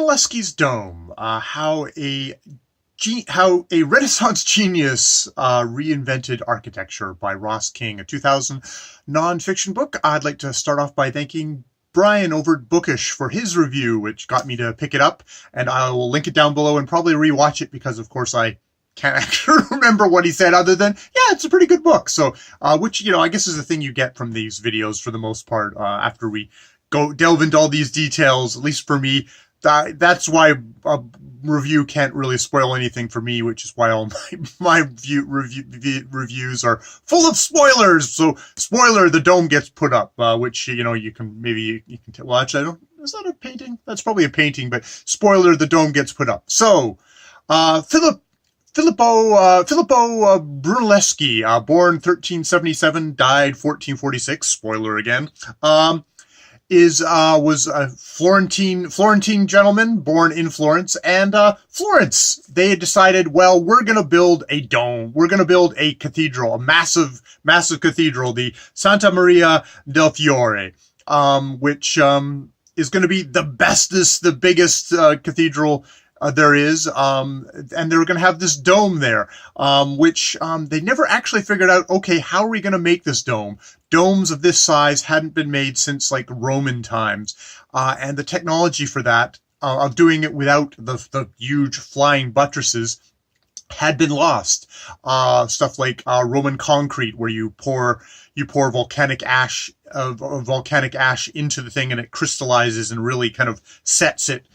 Brunelleschi's Dome, how a Renaissance genius reinvented architecture by Ross King, a 2000 nonfiction book. I'd like to start off by thanking Brian over at Bookish for his review, which got me to pick it up, and I will link it down below and probably rewatch it because, of course, I can't actually remember what he said other than, yeah, it's a pretty good book. So, which, I guess is the thing you get from these videos for the most part, after we delve into all these details, at least for me. That's why a review can't really spoil anything for me, which is why all my reviews are full of spoilers. So, spoiler: the dome gets put up, which you can tell. Well, actually, I don't. Is that a painting? That's probably a painting. But spoiler: the dome gets put up. So, Filippo Brunelleschi, born 1377, died 1446. Spoiler again. Was a Florentine gentleman born in Florence, and Florence, they had decided, well, we're going to build a dome. We're going to build a cathedral, a massive cathedral, the Santa Maria del Fiore, which is going to be the biggest cathedral there is, and they're going to have this dome there, which they never actually figured out, okay, how are we going to make this dome? Domes of this size hadn't been made since like Roman times, and the technology for that, of doing it without the huge flying buttresses, had been lost. Stuff like Roman concrete, where you pour volcanic ash into the thing, and it crystallizes and really kind of sets it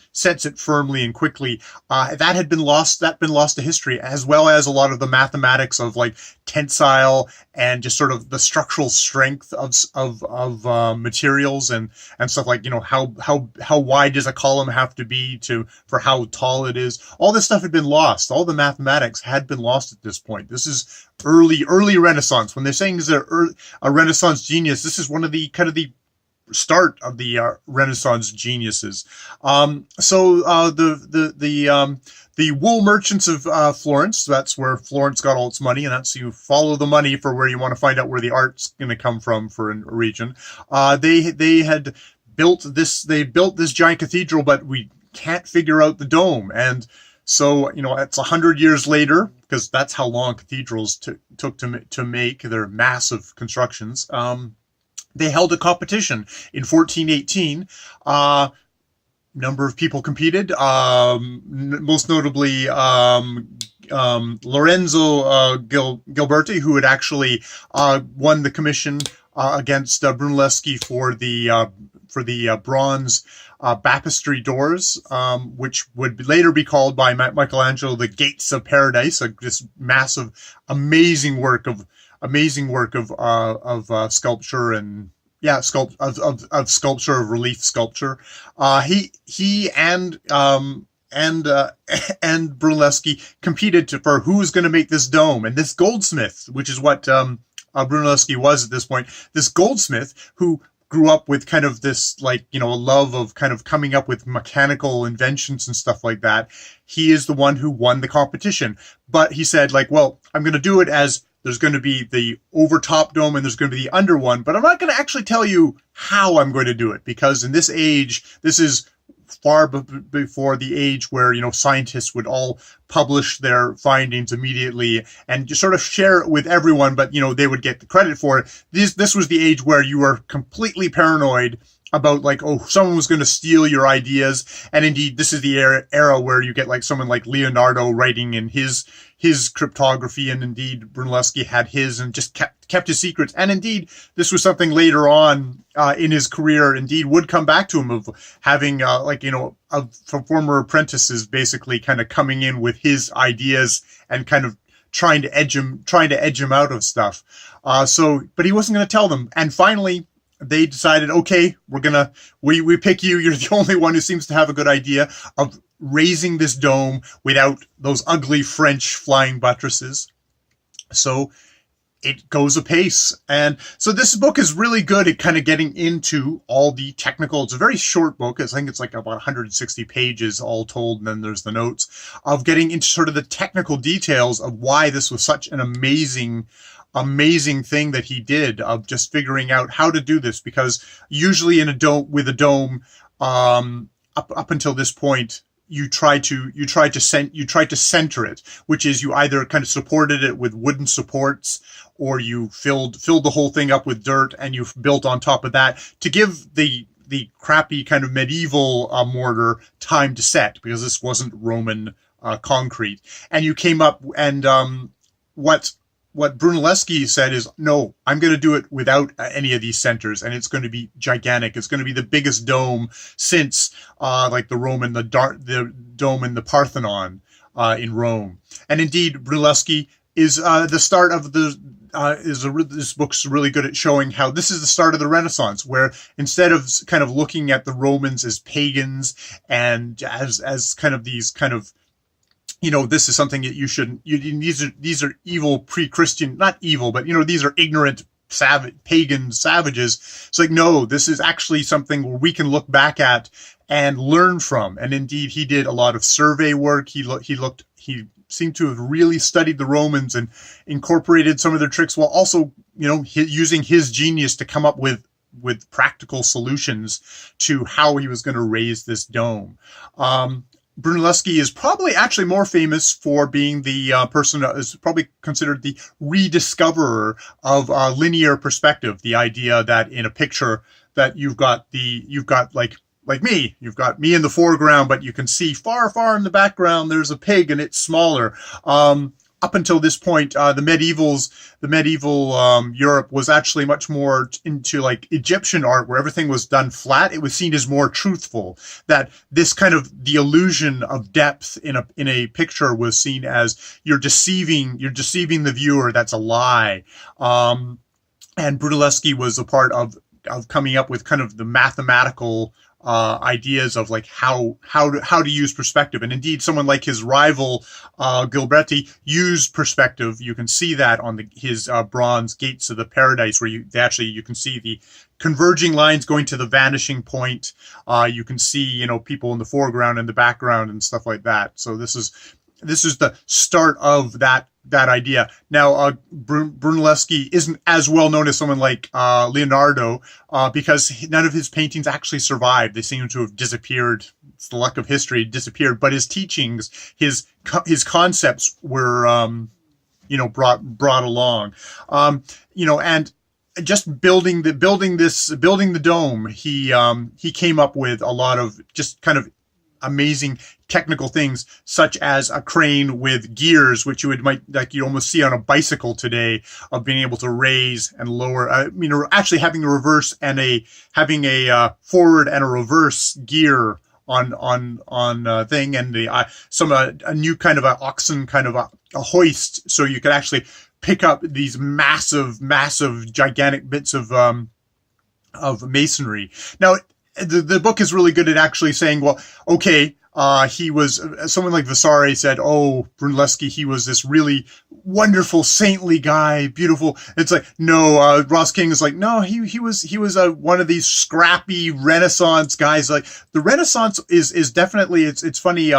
firmly and quickly. That had been lost. That'd been lost to history, as well as a lot of the mathematics of like tensile and just sort of the structural strength of materials and stuff like, how wide does a column have to be for how tall it is. All this stuff had been lost. All the mathematics had been lost at this point. This is early Renaissance. When they're saying is a Renaissance genius, this is one of the kind of the start of the Renaissance geniuses. The wool merchants of Florence, that's where Florence got all its money, and that's, you follow the money for where you want to find out where the art's going to come from for a region. They had built this giant cathedral, but we can't figure out the dome. And so, it's 100 years later, because that's how long cathedrals took to make. They're massive constructions. They held a competition in 1418. Number of people competed, most notably Lorenzo Gilberti, who had actually won the commission against Brunelleschi for the bronze baptistry doors, which would later be called by Michelangelo the Gates of Paradise. This massive, amazing work of sculpture and sculpture, of relief sculpture. He and Brunelleschi competed for who's going to make this dome. And this goldsmith, which is what Brunelleschi was at this point, this goldsmith who grew up with kind of this, a love of kind of coming up with mechanical inventions and stuff like that. He is the one who won the competition. But he said, well, I'm going to do it as there's going to be the overtop dome and there's going to be the under one, but I'm not going to actually tell you how I'm going to do it, because in this age, this is far before the age where, scientists would all publish their findings immediately and just sort of share it with everyone, but, they would get the credit for it. This was the age where you were completely paranoid about someone was going to steal your ideas. And indeed, this is the era where you get someone like Leonardo writing in his cryptography, and indeed Brunelleschi had his and just kept his secrets. And indeed, this was something later on in his career, indeed would come back to him, of having former apprentices basically kind of coming in with his ideas and kind of trying to edge him out of stuff. But he wasn't going to tell them. And finally, they decided, okay, we pick you. You're the only one who seems to have a good idea of raising this dome without those ugly French flying buttresses. So it goes apace. And so this book is really good at kind of getting into all the technical. It's a very short book. I think it's about 160 pages all told. And then there's the notes of getting into sort of the technical details of why this was such an amazing thing that he did, of just figuring out how to do this. Because usually in a dome, up until this point, you tried to center it, which is you either kind of supported it with wooden supports, or you filled the whole thing up with dirt and you built on top of that to give the crappy kind of medieval mortar time to set, because this wasn't Roman concrete. And you came up, and what Brunelleschi said is, no, I'm going to do it without any of these centers, and it's going to be gigantic. It's going to be the biggest dome since like the dome in the Parthenon in Rome. And indeed, Brunelleschi is the start of this book's really good at showing how this is the start of the Renaissance, where instead of kind of looking at the Romans as pagans and as kind of these kind of, this is something that you shouldn't, these are evil pre-Christian, not evil, but, these are ignorant, pagan savages. It's like, no, this is actually something where we can look back at and learn from. And indeed, he did a lot of survey work. He seemed to have really studied the Romans and incorporated some of their tricks, while also, using his genius to come up with practical solutions to how he was going to raise this dome. Brunelleschi is probably actually more famous for being the person that is probably considered the rediscoverer of linear perspective. The idea that in a picture that you've got like me, you've got me in the foreground, but you can see far, far in the background, there's a pig and it's smaller. Up until this point, the medieval Europe was actually much more into like Egyptian art, where everything was done flat. It was seen as more truthful. That this kind of the illusion of depth in a picture was seen as you're deceiving the viewer. That's a lie. And Brunelleschi was a part of coming up with kind of the mathematical ideas of like how to use perspective. And indeed, someone like his rival Gilberti used perspective. You can see that on his bronze Gates of the Paradise, where you can see the converging lines going to the vanishing point. You can see people in the foreground and the background and stuff like that. So this is the start of that idea. Now, Brunelleschi isn't as well known as someone like Leonardo because none of his paintings actually survived. They seem to have disappeared. It's the luck of history, disappeared. But his teachings, his concepts were, brought along. And just building the dome, he came up with a lot of just kind of amazing technical things, such as a crane with gears, which you almost see on a bicycle today, of being able to raise and lower. Actually having a reverse and having a forward and a reverse gear on thing, and a new kind of a oxen kind of a hoist, so you could actually pick up these massive, gigantic bits of masonry. Now, the book is really good at actually saying, well, okay, he was, someone like Vasari said, oh, Brunelleschi, he was this really wonderful, saintly guy, beautiful. It's like, no, Ross King is like, no, he was one of these scrappy Renaissance guys. Like, the Renaissance is definitely, it's funny,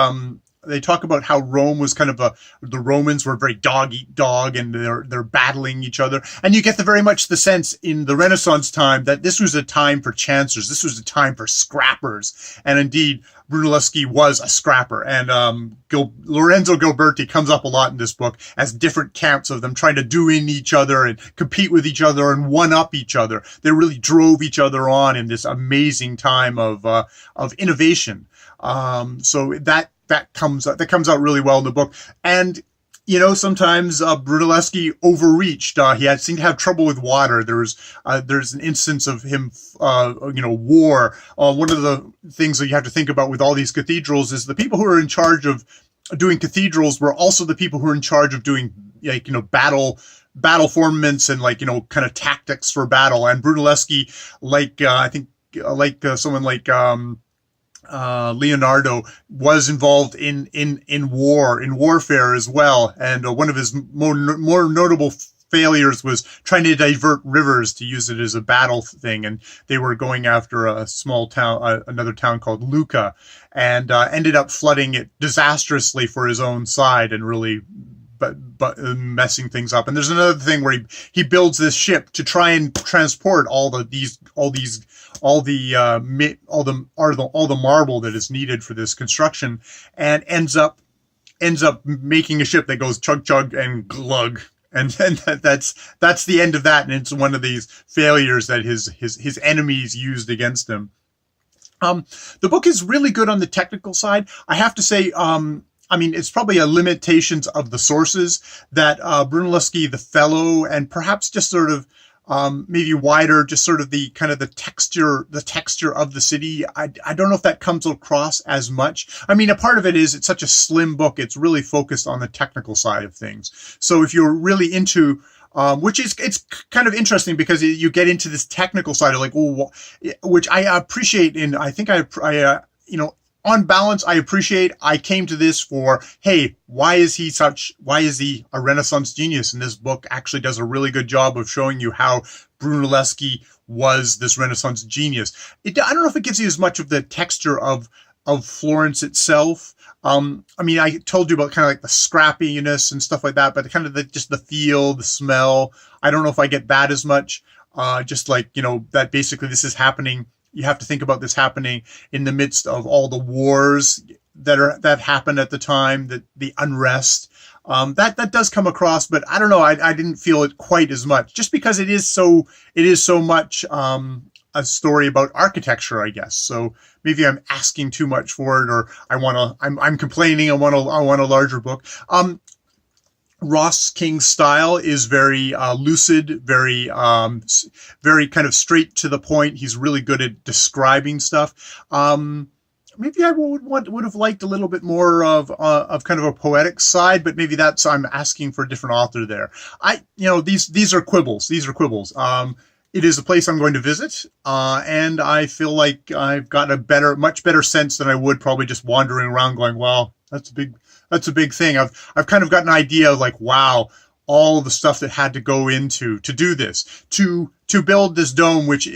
they talk about how Rome was kind of the Romans were very dog eat dog, and they're battling each other. And you get very much the sense in the Renaissance time that this was a time for chancers. This was a time for scrappers. And indeed, Brunelleschi was a scrapper. And Lorenzo Gilberti comes up a lot in this book as different camps of them trying to do in each other and compete with each other and one up each other. They really drove each other on in this amazing time of innovation. So that comes out really well in the book. And sometimes Brunelleschi overreached. He seemed to have trouble with water. There's an instance of him, war. One of the things that you have to think about with all these cathedrals is the people who are in charge of doing cathedrals were also the people who are in charge of doing battle formaments and kind of tactics for battle. And Brunelleschi, someone like Leonardo, was involved in warfare as well. And one of his more notable failures was trying to divert rivers to use it as a battle thing. And they were going after a small town, another town called Lucca, and ended up flooding it disastrously for his own side and really messing things up. And there's another thing where he builds this ship to try and transport all the marble that is needed for this construction, and ends up making a ship that goes chug chug and glug. And then that's the end of that, and it's one of these failures that his enemies used against him. The book is really good on the technical side. I have to say, I mean, it's probably a limitations of the sources that Brunelleschi, the fellow, and perhaps just sort of maybe wider, just sort of the kind of the texture of the city. I don't know if that comes across as much. I mean, a part of it is it's such a slim book. It's really focused on the technical side of things. So if you're really into, it's kind of interesting because you get into this technical side of like, well, which I appreciate. And I think on balance, I appreciate. I came to this for, hey, why is he a Renaissance genius? And this book actually does a really good job of showing you how Brunelleschi was this Renaissance genius. I don't know if it gives you as much of the texture of Florence itself. I mean, I told you about kind of like the scrappiness and stuff like that, but kind of just the feel, the smell. I don't know if I get that as much. Just like, that basically this is happening. You have to think about this happening in the midst of all the wars that happened at the time, the unrest. That does come across, but I don't know. I didn't feel it quite as much, just because it is so much a story about architecture, I guess. So maybe I'm asking too much for it, or I'm complaining. I want a larger book. Ross King's style is very lucid, very kind of straight to the point. He's really good at describing stuff. Maybe I would have liked a little bit more of kind of a poetic side, but maybe I'm asking for a different author there. These are quibbles. It is a place I'm going to visit, and I feel like I've got a much better sense than I would probably just wandering around going, well, that's a big thing. I've kind of got an idea of like, wow, all the stuff that had to go into to do this, to build this dome, which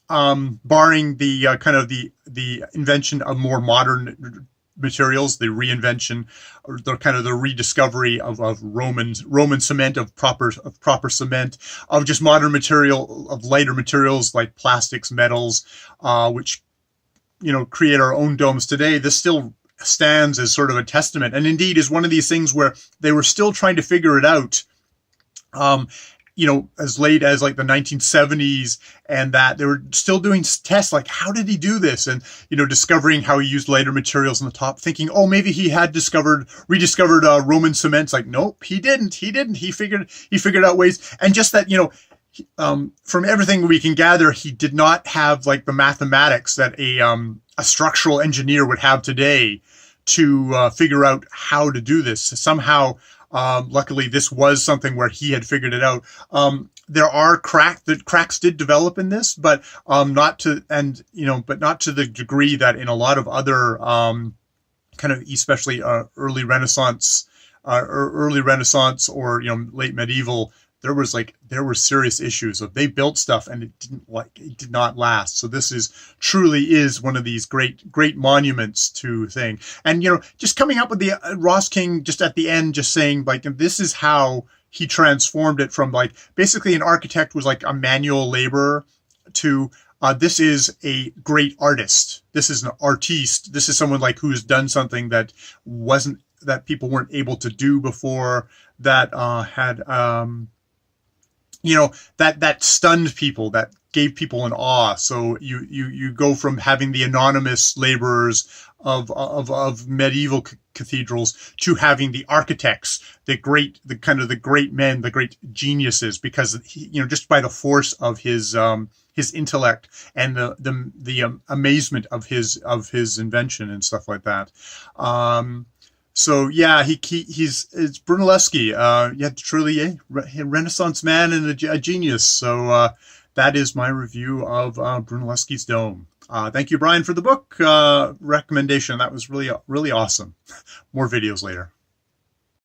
barring the kind of the invention of more modern materials, the reinvention, or the kind of the rediscovery of Roman cement, of proper cement, of just modern material, of lighter materials like plastics, metals, which create our own domes today. This still stands as sort of a testament, and indeed is one of these things where they were still trying to figure it out, as late as like the 1970s, and that they were still doing tests like, how did he do this? And discovering how he used lighter materials on the top, thinking, oh, maybe he had rediscovered Roman cements. Like, nope, he didn't. He figured out ways, and just that, from everything we can gather, he did not have like the mathematics that a structural engineer would have today to figure out how to do this. Somehow, luckily, this was something where he had figured it out. There are cracks did develop in this, but not to the degree that in a lot of other kind of, especially early Renaissance or late medieval. There were serious issues of they built stuff and it did not last. So this truly is one of these great monuments to thing. And just coming up with the Ross King just at the end, just saying like, this is how he transformed it from like basically an architect was like a manual laborer to this is a great artist. This is an artiste. This is someone like who's done something that people weren't able to do before, that had that stunned people, that gave people an awe. So you go from having the anonymous laborers of medieval cathedrals to having the architects, the great men, the great geniuses, because just by the force of his intellect and the amazement of his invention and stuff like that. So yeah, it's Brunelleschi. Truly a Renaissance man and a genius. So that is my review of Brunelleschi's Dome. Thank you, Brian, for the book recommendation. That was really awesome. More videos later.